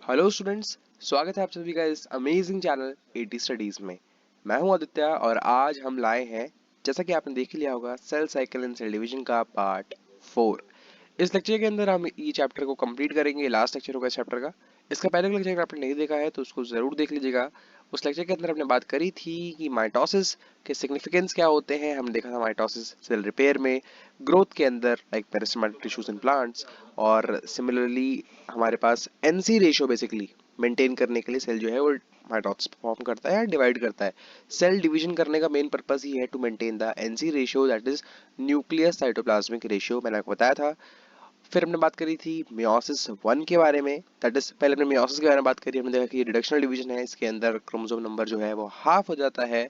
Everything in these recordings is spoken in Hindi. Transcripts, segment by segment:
हेलो स्टूडेंट्स, स्वागत है आप सभी का इस अमेजिंग चैनल एटी स्टडीज में। मैं हूं आदित्य और आज हम लाए हैं, जैसा कि आपने देख लिया होगा, cell cycle and cell division का पार्ट 4। इस लेक्चर के अंदर हम ई चैप्टर को कंप्लीट करेंगे। लास्ट लेक्चर होगा इस चैप्टर का। इसका पहले का लेक्चर अगर आपने नहीं देखा है तो उसको जरूर देख लीजिएगा। उस लेक्चर के अंदर हमने बात करी थी कि माइटोसिस के सिग्निफिकेंस क्या होते हैं। हमने देखा था माइटोसिस सेल रिपेयर में, ग्रोथ के अंदर लाइक पेरिस्टोमेटिक टिश्यूज इन प्लांट्स, और सिमिलरली हमारे पास एनसी रेशियो बेसिकली मेंटेन करने के लिए सेल जो है वो माइटोसिस परफॉर्म करता है या डिवाइड करता है। सेल डिवीजन करने का मेन पर्पस ही है to maintain the NC ratio, that is nucleus cytoplasmic ratio, मैंने आपको बताया था। फिर हमने बात करी थी मियोसिस 1 के बारे में, दैट इज पहले हमने मियोसिस के बारे में बात करी। हमने देखा कि ये रिडक्शनल डिवीजन है, इसके अंदर क्रोमोसोम नंबर जो है वो हाफ हो जाता है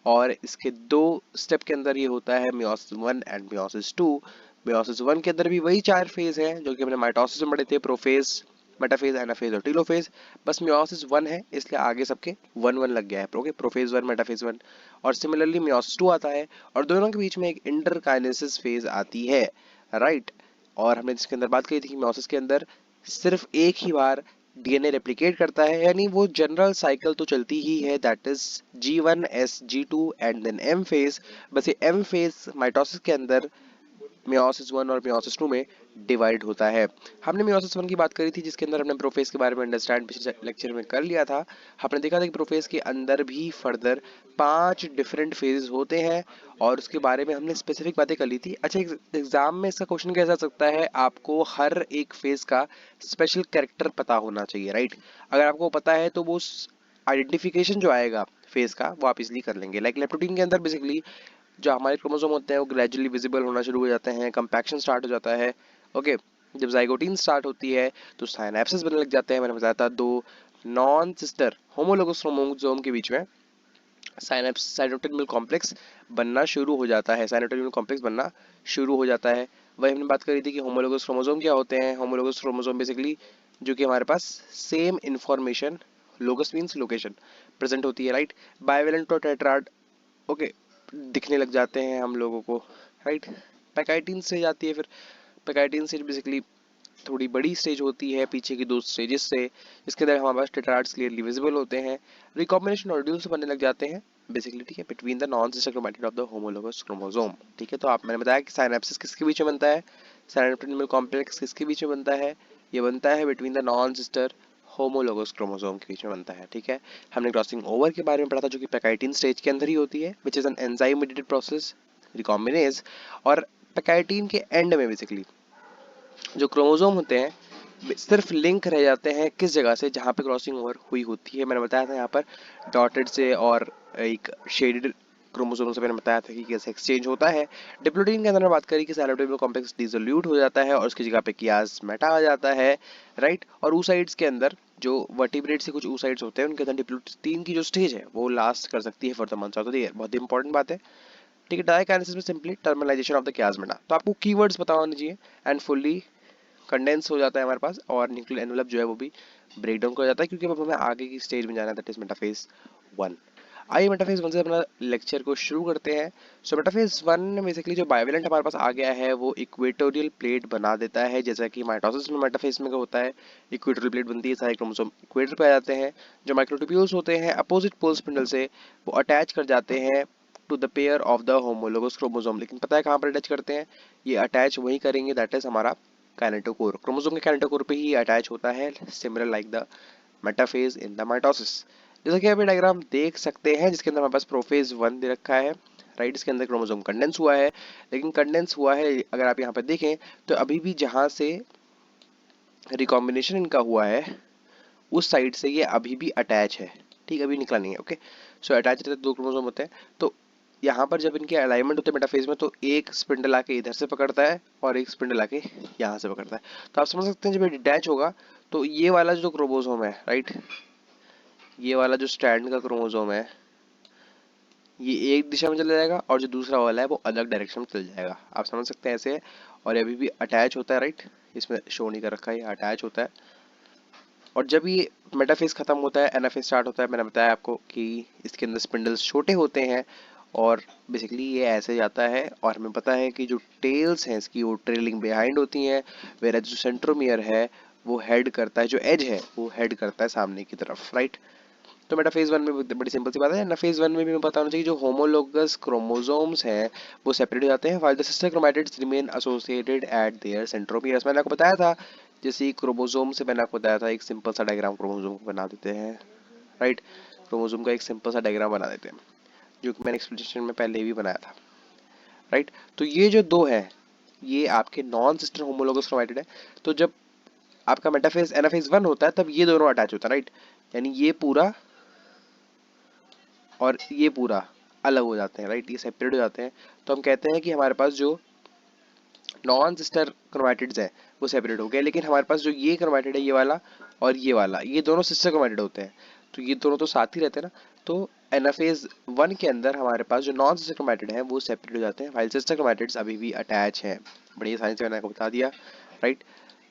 और इसके दो स्टेप के अंदर ये होता है मियोसिस 1 एंड मियोसिस 2। मियोसिस 1 के अंदर भी वही 4 फेज हैं जो कि हमने माइटोसिस में पढ़े थे, प्रोफेज, मेटाफेज, एनाफेज और टीलोफेज। बस मियोसिस 1 है इसलिए आगे सबके 1 1 लग गया है। Okay, prophase 1, metaphase 1। और सिमिलरली मियोसिस 2 आता है और दोनों के बीच में एक इंटरकाइनेसिस फेज आती है, राइट। और हमने इसके अंदर बात की थी कि मियोसिस के अंदर सिर्फ एक ही बार डीएनए रेप्लिकेट करता है, यानी वो जनरल साइकिल तो चलती ही है, that is G1 S G2 and then M phase. बस ये M फेज माइटोसिस के अंदर मियोसिस 1 और मियोसिस 2 में डिवाइड होता है। हमने मियोसिस 1 की बात करी थी जिसके अंदर हमने प्रोफेज के बारे में अंडरस्टैंड पिछले लेक्चर में कर लिया था। हमने देखा था कि प्रोफेज के अंदर भी फर्दर 5 डिफरेंट फेजेस होते हैं और उसके बारे में हमने स्पेसिफिक बातें कर ली थी। अच्छा, एग्जाम में इसका क्वेश्चन कैसा सकता है, आपको हर एक फेज का स्पेशल कैरेक्टर पता होना चाहिए, राइट। अगर आपको पता है तो वो आइडेंटिफिकेशन जो आएगा फेज का वो आप इजिली कर लेंगे। लाइक लेप्टोप्रोटीन के अंदर बेसिकली जो हमारे क्रोमोसोम होते हैं वो ग्रेजुअली विजिबल होना शुरू हो जाते हैं, कंपैक्शन स्टार्ट हो जाता है। ओके, जब जाइगोटीन स्टार्ट होती है तो साइनेप्सिस बनने लग जाते हैं। मैंने बताया था दो नॉन सिस्टर होमोलोगस क्रोमोसोम के बीच में साइटोप्लाज्मिक कॉम्प्लेक्स बनना शुरू हो जाता है, साइटोप्लाज्मिक कॉम्प्लेक्स बनना शुरू हो जाता है। वही हमने बात करी थी कि होमोलोगस क्रोमोसोम क्या होते हैं। होमोलोगस क्रोमोसोम बेसिकली जो कि हमारे पास same information, लोगस means location, present होती है, राइट। बाइवेलेंट और टेट्राड, ओके, दिखने लग जाते हैं हम लोगों को, राइट। पैकाइटिन से जाती है, फिर पैकाइटिन से बेसिकली थोड़ी बड़ी स्टेज होती है पीछे की दो स्टेजेस से। इसके अंदर हमारे पास टेट्राड्स क्लियरली विजिबल होते हैं। रिकॉम्बिनेशन नोड्यूल्स बनने लग जाते हैं बेसिकली, ठीक है, between the non sister chromatid of the homologous chromosome, ठीक है। तो आप, मैंने बताया कि साइनेप्सिस किसके बीच में बनता है, साइटोप्लाज्मिक कॉम्प्लेक्स किसके बीच में बनता है, ये बनता है between the non sister homologous chromosome के बीच में बनता है, ठीक है। हमने क्रॉसिंग ओवर के बारे में पढ़ा था जो कि पैकाइटिन स्टेज के अंदर ही होती है, which is an enzyme mediated process, recombinase. और पैकाइटिन के एंड में बेसिकली जो क्रोमोसोम होते हैं सिर्फ लिंक रह जाते हैं किस जगह से, जहाँ पे क्रॉसिंग ओवर हुई होती है। मैंने बताया था यहाँ पर डॉटेड से और एक शेडेड क्रोमोसोम से मैंने बताया था कि कैसे एक्सचेंज होता है। डिप्लोडीन के अंदर मैं बात करी कि साइटोप्लाज्मिक कॉम्प्लेक्स डिसोल्यूट हो जाता है और उसकी जगह पे कियास मेटा आ जाता है, राइट। और oocytes के अंदर जो वर्टिब्रेट से कुछ oocytes होते हैं उनके अंदर डिप्लोडीन की जो स्टेज है वो लास्ट कर सकती है for the months of the year. बहुत इंपॉर्टेंट बात है, ठीक है। डायकाइनेसिस में सिंपली टर्मिनलाइजेशन ऑफ द कियासमेटा, तो आपको कीवर्ड्स पता होने चाहिए। एंड फुल्ली कंडेंस हो जाता है हमारे पास और न्यूक्लियर एनवेलप जो है वो भी ब्रेक डाउन हो जाता है, क्योंकि अब हमें आगे की स्टेज में जाना है, दैट इज मेटाफेज 1। आइए मेटाफेज 1 से अपना लेक्चर को शुरू करते हैं। सो मेटाफेज 1 में बेसिकली जो बायोवेलेंट हमारे पास आ गया है वो इक्वेटोरियल प्लेट बना देता है, जैसा कि माइटोसिस में मेटाफेज में होता है। इक्वेटोरियल प्लेट बनती है, सारे क्रोमोसोम इक्वेटर पे आ जाते हैं। जो माइक्रोट्यूब्यूल्स होते हैं अपोजिट पोल स्पिंडल से वो अटैच कर जाते हैं to the pair of the homologous chromosome. लेकिन पता है कहाँ पर अटैच करते हैं, ये अटैच वही करेंगे, दैट इज हमारा काइनेटोकोर, क्रोमोसोम के काइनेटोकोर पे ही अटैच होता है, similar like the metaphase in the mitosis. जैसा कि आप ये डायग्राम देख सकते हैं जिसके अंदर हमारे पास प्रोफेज 1 दे रखा है, राइट। इसके अंदर क्रोमोसोम कंडेंस हुआ है, लेकिन कंडेंस हुआ है अगर आप यहाँ पे देखें तो अभी भी जहाँ से रिकॉम्बिनेशन इनका हुआ है उस साइड से ये अभी भी अटैच है, ठीक, अभी निकला नहीं है। ओके, सो अटैच रहते दो क्रोमोसोम होते हैं, तो यहाँ पर जब इनके अलाइनमेंट होते हैं मेटाफेज में तो एक स्पिंडल आके इधर से पकड़ता है और एक स्पिंडल आके यहाँ से पकड़ता है। तो आप समझ सकते हैं जब ये डिटैच होगा तो ये वाला जो क्रोमोसोम है, राइट, ये वाला जो स्ट्रैंड का क्रोमोसोम है ये एक दिशा में चला जाएगा और जो दूसरा वाला है वो अलग डायरेक्शन में चल जाएगा। आप समझ सकते हैं ऐसे है। और ये अभी भी अटैच होता है, राइट, इसमें शो नहीं कर रखा है, ये अटैच होता है। और जब ये मेटाफेज खत्म होता है एनाफेज स्टार्ट होता है, मैंने बताया आपको कि इसके अंदर स्पिंडल्स छोटे होते हैं और बेसिकली ये ऐसे जाता है। और हमें पता है कि जो टेल्स हैं इसकी वो ट्रेलिंग बिहाइंड होती हैं, वेयर जो सेंट्रोमियर है वो हेड करता है, जो एज है वो हेड करता है सामने की तरफ, राइट। तो मेटाफेज वन में बड़ी सिंपल सी बात है, एनाफेज वन में भी मैं बताना चाहिए जो होमोलोगस क्रोमोसोम्स हैं वो सेपरेट हो जाते हैं, while the sister chromatids remain associated eight there centromeres. मैंने आपको बताया था, जैसे क्रोमोसोम से मैंने आपको बताया था, एक सिंपल सा डायग्राम क्रोमोसोम को बना देते हैं, राइट। क्रोमोसोम का एक सिंपल सा डायग्राम बना देते हैं, जो कि मैंने एक्सप्लेनेशन में पहले भी बनाया था, राइट। तो ये जो दो है, ये आपके नॉन सिस्टर होमोलोगस क्रोमैटिड है। तो जब आपका मेटाफेज एनाफेज वन होता है तब ये दोनों अटैच होता है, राइट। यानी ये पूरा और ये पूरा अलग हो जाते हैं, राइट, ये सेपरेट हो जाते हैं। तो हम कहते हैं कि हमारे पास जो नॉन सिस्टर क्रोमैटिड्स हैं वो सेपरेट हो गए, लेकिन हमारे पास जो ये क्रोमैटिड है, ये वाला और ये वाला, ये दोनों सिस्टर क्रोमैटिड होते हैं। तो ये दोनों तो साथ ही रहते हैं ना। तो एनाफेज वन के अंदर हमारे पास जो नॉन सिस्टर क्रोमैटिड हैं वो सेपरेट हो जाते हैं, व्हाइल सिस्टर क्रोमैटिड्स अभी भी अटैच हैं। बड़ी आसानी से मैंने आपको बता दिया, राइट।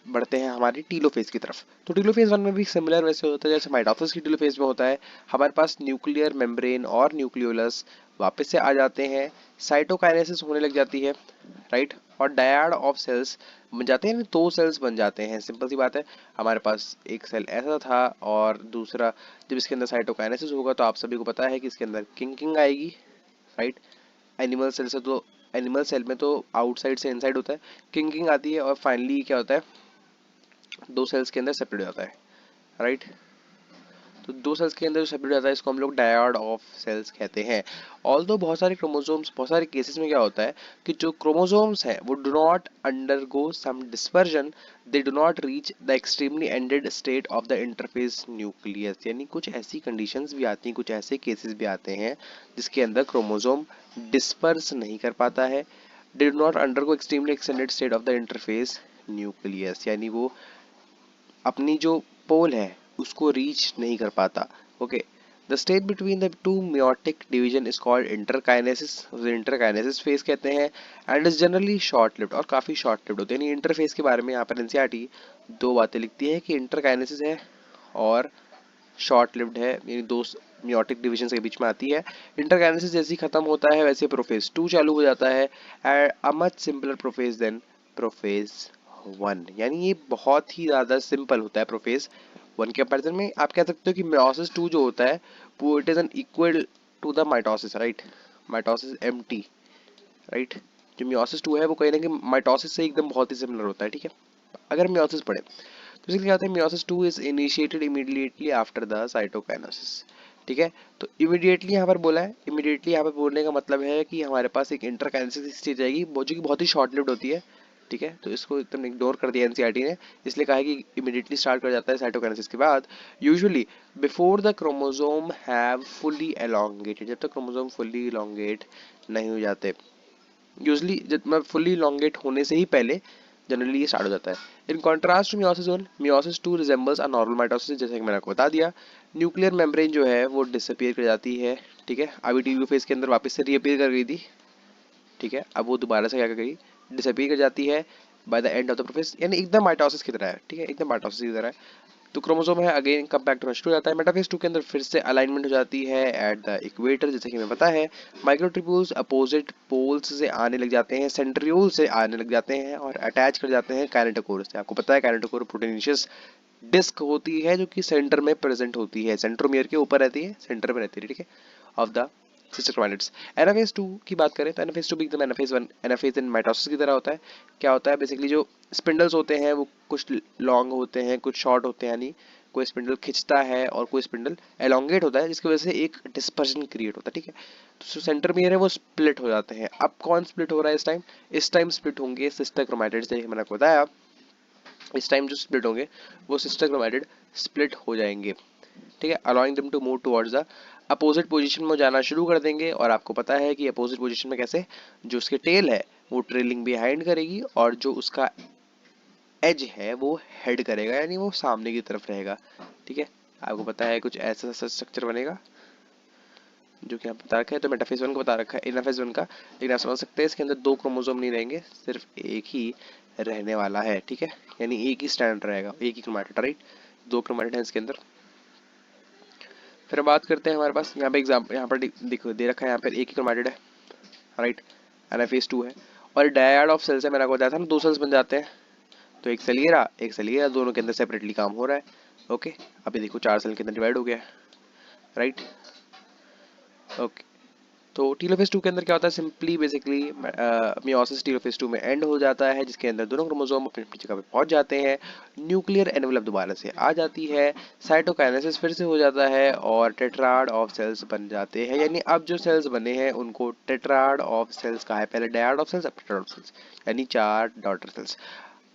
बढ़ते हैं हमारी टीलोफेज की तरफ। तो टीलोफेज वन में भी सिमिलर वैसे होता है जैसे माइटोसिस की टीलोफेज में होता है। हमारे पास न्यूक्लियर मेम्ब्रेन और न्यूक्लियोलस वापस से आ जाते हैं, साइटोकाइनेसिस होने लग जाती है, राइट। और डायड ऑफ सेल्स बन जाते हैं, दो सेल्स बन जाते हैं। सिंपल सी बात है, हमारे पास एक सेल ऐसा था और दूसरा, जब इसके अंदर साइटोकाइनेसिस होगा तो आप सभी को पता है कि इसके अंदर किंकिंग आएगी, राइट। एनिमल सेल से तो, एनिमल सेल में तो आउटसाइड से इनसाइड होता है, किंकिंग आती है और फाइनली क्या होता है, दो सेल्स के अंदर सेपरेट हो जाता है, राइट। तो दो सेल्स के अंदर जो सेपरेट हो जाता है इसको हम लोग डायड ऑफ सेल्स कहते हैं। ऑल्दो बहुत सारे क्रोमोसोम्स, बहुत सारे केसेस में क्या होता है कि जो क्रोमोसोम्स हैं वो do not undergo some dispersion, they do not reach the extremely ended state of the interface nucleus. यानी कुछ ऐसी कंडीशंस भी आती हैं, कुछ ऐसे केसेस भी आते हैं जिसके अंदर क्रोमोसोम डिस्पर्स नहीं कर पाता है, did not undergo extremely extended state of the interface nucleus, यानी वो अपनी जो पोल है उसको रीच नहीं कर पाता, okay. The state between the two meiotic division is called interkinesis, उसे इंटरकाइनेसिस फेज कहते हैं, and is generally short lived, और काफी शॉर्ट लिव्ड होते हैं। यानी इंटरफेस के बारे में यहाँ पर एनसीईआरटी दो बातें लिखती है कि इंटरकाइनेसिस है और शॉर्ट लिव्ड है, यानी दो मियोटिक डिवीजन के बीच में आती है। इंटरकाइनेसिस जैसे ही खत्म होता है वैसे प्रोफेज टू चालू हो जाता है, a much simpler prophase than prophase one. यानी ये बहुत ही ज्यादा सिंपल होता है प्रोफेज वन के कंपेरिजन में। आप कह सकते हो कि मियोसिस टू जो होता है वो it is an equal to the mitosis, right. Mitosis MT, right. जो मियोसिस टू है वो कहीं ना कहीं माइटोसिस से एकदम बहुत ही सिमिलर होता है, ठीक है। अगर मियोसिस पढ़े तो इसलिए क्या होता है, meiosis two is initiated immediately after the cytokinesis, ठीक है। तो इमीडिएटली यहाँ पर बोला है, इमीडिएटली यहाँ पर बोलने का मतलब है कि हमारे पास एक इंटरकाइनेसिस स्टेज आएगी जो कि बहुत ही शॉर्ट लिव्ड होती है, ठीक है। तो इसको एकदम इग्नोर कर दिया एनसीईआरटी ने, इसलिए कहा है कि इमीडिएटली स्टार्ट कर जाता है साइटोकाइनेसिस के बाद, usually before the chromosome have fully elongated, जब तक क्रोमोसोम फुली एलोंगेट नहीं हो जाते, यूजली जब फुली लॉन्गेट होने से ही पहले जनरली ये स्टार्ट हो जाता है। In contrast to meiosis one, meiosis two resembles a normal mitosis, जैसे कि मैंने आपको बता दिया। न्यूक्लियर मेम्ब्रेन जो है वो डिसअपियर कर जाती है, ठीक है। अभी टीबी फेज के अंदर वापस से रीअपियर कर गई थी, ठीक है। अब वो दोबारा से क्या कर गई, डिसअपियर कर जाती है by the end of the process, यानी एकदम माइटोसिस की तरह है, ठीक है, एकदम माइटोसिस की तरह है। तो क्रोमोसोम है अगेन कम बैक टू नष्ट हो जाता है। मेटाफेज टू के अंदर फिर से अलाइनमेंट हो जाती है एट द इक्वेटर, जैसे कि हमें पता है। माइक्रोट्यूब्यूल्स अपोजिट पोल्स से आने लग जाते हैं, सेंट्रियोल से आने लग जाते हैं और अटैच कर जाते हैं काइनेटोकोर से। आपको पता है काइनेटोकोर प्रोटीनिशियस डिस्क होती है जो कि सेंटर में प्रेजेंट होती है, सेंट्रोमियर के ऊपर रहती है, सेंटर में रहती है, ठीक है, of the sister chromatids. Anaphase to की बात करें तो एनाफेज टू भी एकदम एनाफेज वन, एनाफेज इन माइटोसिस की तरह होता है। क्या होता है बेसिकली, जो स्पिंडल्स होते हैं वो कुछ लॉन्ग होते हैं, कुछ शॉर्ट होते हैं, यानी कोई स्पिंडल खिंचता है और कोई स्पिंडल एलोंगेट होता है, जिसकी वजह से एक डिस्पर्जन क्रिएट होता है, ठीक है। तो जो सेंटर में है वो स्प्लिट हो जाते हैं। अब कौन स्प्लिट हो रहा है इस टाइम स्प्लिट होंगे सिस्टर क्रोमैटिड्स, जैसे मैंने आपको बताया। इस टाइम जो स्प्लिट होंगे वो सिस्टर क्रोमैटिड स्प्लिट हो जाएंगे, ठीक है, allowing them to move towards the opposite position में जाना शुरू कर देंगे। और आपको पता है कि अपोजिट पोजीशन में कैसे, जो उसके टेल है वो ट्रेलिंग बिहाइंड करेगी और जो उसका एज है वो हेड करेगा, यानी वो सामने की तरफ रहेगा, ठीक है। आपको पता है कुछ ऐसा स्ट्रक्चर बनेगा जो कि आप बता रखा है, तो मेटाफेज वन को बता रखा है, इनाफेज वन का। लेकिन आप समझ सकते हैं इसके अंदर दो क्रोमोसोम नहीं रहेंगे, सिर्फ एक ही रहने वाला है, ठीक है। यानी एक ही स्टैंड रहेगा, एक ही क्रोमैटिड, राइट। दो क्रोमैटिड है इसके अंदर। फिर हम बात करते हैं, हमारे पास यहाँ पे एग्जाम्पल, यहाँ पर देखो दे रखा है, यहाँ पर एक ही क्रोमैटिड है, राइट, एनाफेज टू है। और डायड ऑफ सेल्स है, मैंने आपको बताया था ना, दो सेल्स बन जाते हैं, तो एक सेल ये रहा, एक सेल ये रहा, दोनों के अंदर सेपरेटली काम हो रहा है। ओके, अभी देखो 4 सेल के अंदर डिवाइड हो गया, राइट। ओके, तो टीलोफेज 2 के अंदर क्या होता है, सिंपली बेसिकली मियोसिस टीलोफेज 2 में एंड हो जाता है, जिसके अंदर दोनों क्रोमोसोम अपनी अपनी जगह पे पहुंच जाते हैं, न्यूक्लियर एनवेलप दोबारा से आ जाती है, साइटोकाइनेसिस फिर से हो जाता है और टेट्राड ऑफ सेल्स बन जाते हैं। यानी अब जो सेल्स बने हैं उनको टेट्राड ऑफ सेल्स कहा है, पहले डायड ऑफ सेल्स, अब टेट्राड ऑफ सेल्स, यानी 4 डॉटर सेल्स।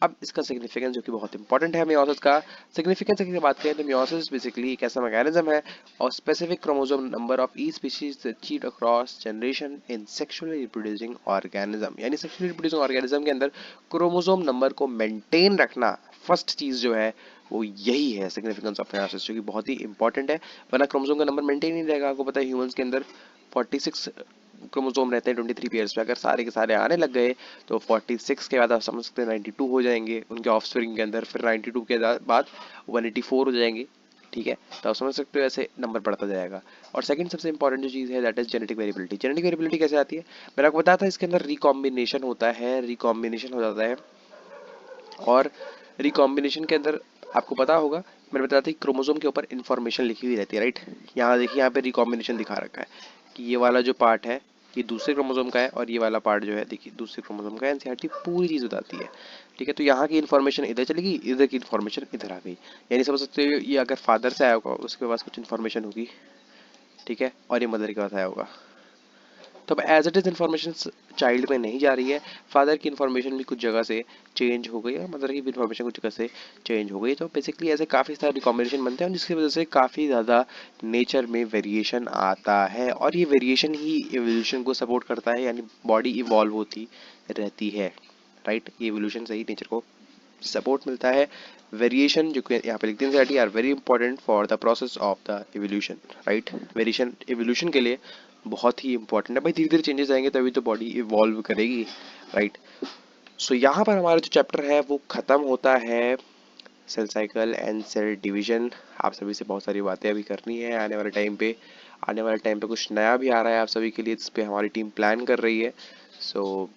अब इसका सिग्निफिकेंस जो कि बहुत इंपॉर्टेंट है मियोसिस का, सिग्निफिकेंस की बात करें तो मियोसिस बेसिकली एक ऐसा मैकेनिज्म है और specific chromosome number of each species achieved across generation in sexually reproducing organism, यानी सेक्सुअली रिप्रोड्यूसिंग ऑर्गेनिज्म के अंदर क्रोमोसोम नंबर को मेंटेन रखना फर्स्ट चीज जो है वो यही है सिग्निफिकेंस ऑफ मियोसिस, जो कि बहुत ही इंपॉर्टेंट है। वरना क्रोमोसोम का नंबर मेंटेन नहीं रहेगा। आपको पता है ह्यूमंस के अंदर 46 क्रोमोसोम रहते हैं 23 पेयर्स पे, अगर सारे के सारे आने लग गए तो 46 के बाद आप समझ सकते हैं 92 हो जाएंगे उनके ऑफस्प्रिंग के अंदर, फिर 92 के बाद 184 हो जाएंगे, ठीक है। तो आप समझ सकते हो ऐसे नंबर बढ़ता जाएगा। और सेकंड सबसे इंपॉर्टेंट जो चीज़ है that is genetic variability. Genetic variability कैसे आती है, मैंने आपको बताया था इसके अंदर रिकॉम्बिनेशन होता है, रिकॉम्बिनेशन हो जाता है। और रिकॉम्बिनेशन के अंदर आपको पता होगा, मैंने बताया था कि क्रोमोसोम के ऊपर इंफॉर्मेशन लिखी हुई रहती है, राइट। यहाँ देखिए, यहाँ पे रिकॉम्बिनेशन दिखा रखा है कि ये वाला जो पार्ट है ये दूसरे क्रोमोसोम का है और ये वाला पार्ट जो है देखिए दूसरे क्रोमोसोम का है। एनसीईआरटी पूरी चीज़ बताती है, ठीक है। तो यहाँ की इन्फॉर्मेशन इधर चलेगी, इधर की इन्फॉर्मेशन इधर आ गई, यानी समझ सकते हो ये अगर फादर से आया होगा उसके पास कुछ इन्फॉर्मेशन होगी, ठीक है, और ये मदर के पास आया होगा। तो अब as it is information child में नहीं जा रही है, फादर की इन्फॉर्मेशन भी कुछ जगह से चेंज हो गई है, मदर की भी इन्फॉर्मेशन कुछ जगह से चेंज हो गई। तो बेसिकली ऐसे काफ़ी सारे रिकॉम्बिनेशन बनते हैं जिसकी वजह से काफ़ी ज़्यादा नेचर में वेरिएशन आता है और ये वेरिएशन ही एवोल्यूशन को सपोर्ट करता है, यानी बॉडी इवॉल्व होती रहती है, राइट। ये एवोल्यूशन से ही नेचर को सपोर्ट मिलता है। वेरिएशन जो कि यहाँ पे लिखते हैं are very important for the process of the evolution, right. Variation evolution के लिए बहुत ही इंपॉर्टेंट है भाई, धीरे धीरे चेंजेस आएंगे तभी तो बॉडी इवॉल्व करेगी, राइट। सो यहाँ पर हमारा जो चैप्टर है वो खत्म होता है, cell cycle and cell division. आप सभी से बहुत सारी बातें अभी करनी है आने वाले टाइम पे, आने वाले टाइम पे कुछ नया भी आ रहा है आप सभी के लिए, जिस पे हमारी टीम प्लान कर रही है। सो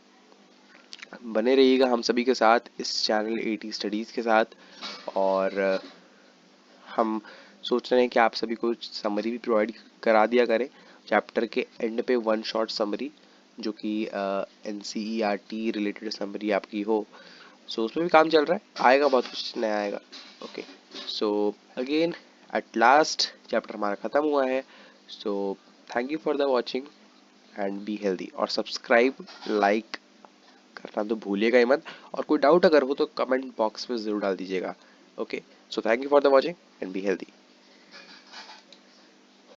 बने रहिएगा हम सभी के साथ इस चैनल एटी स्टडीज़ के साथ। और हम सोच रहे हैं कि आप सभी को समरी भी प्रोवाइड करा दिया करें चैप्टर के एंड पे, वन शॉट समरी जो कि एनसीईआरटी रिलेटेड समरी आपकी हो। सो उसमें भी काम चल रहा है, आएगा बहुत कुछ नया आएगा। Okay, so again at last chapter हमारा ख़त्म हुआ है। So thank you for the watching and be healthy, और सब्सक्राइब लाइक करना तो भूलिएगा ही मत, और कोई डाउट अगर हो तो कमेंट बॉक्स में ज़रूर डाल दीजिएगा। Okay, so thank you for the watching and be healthy.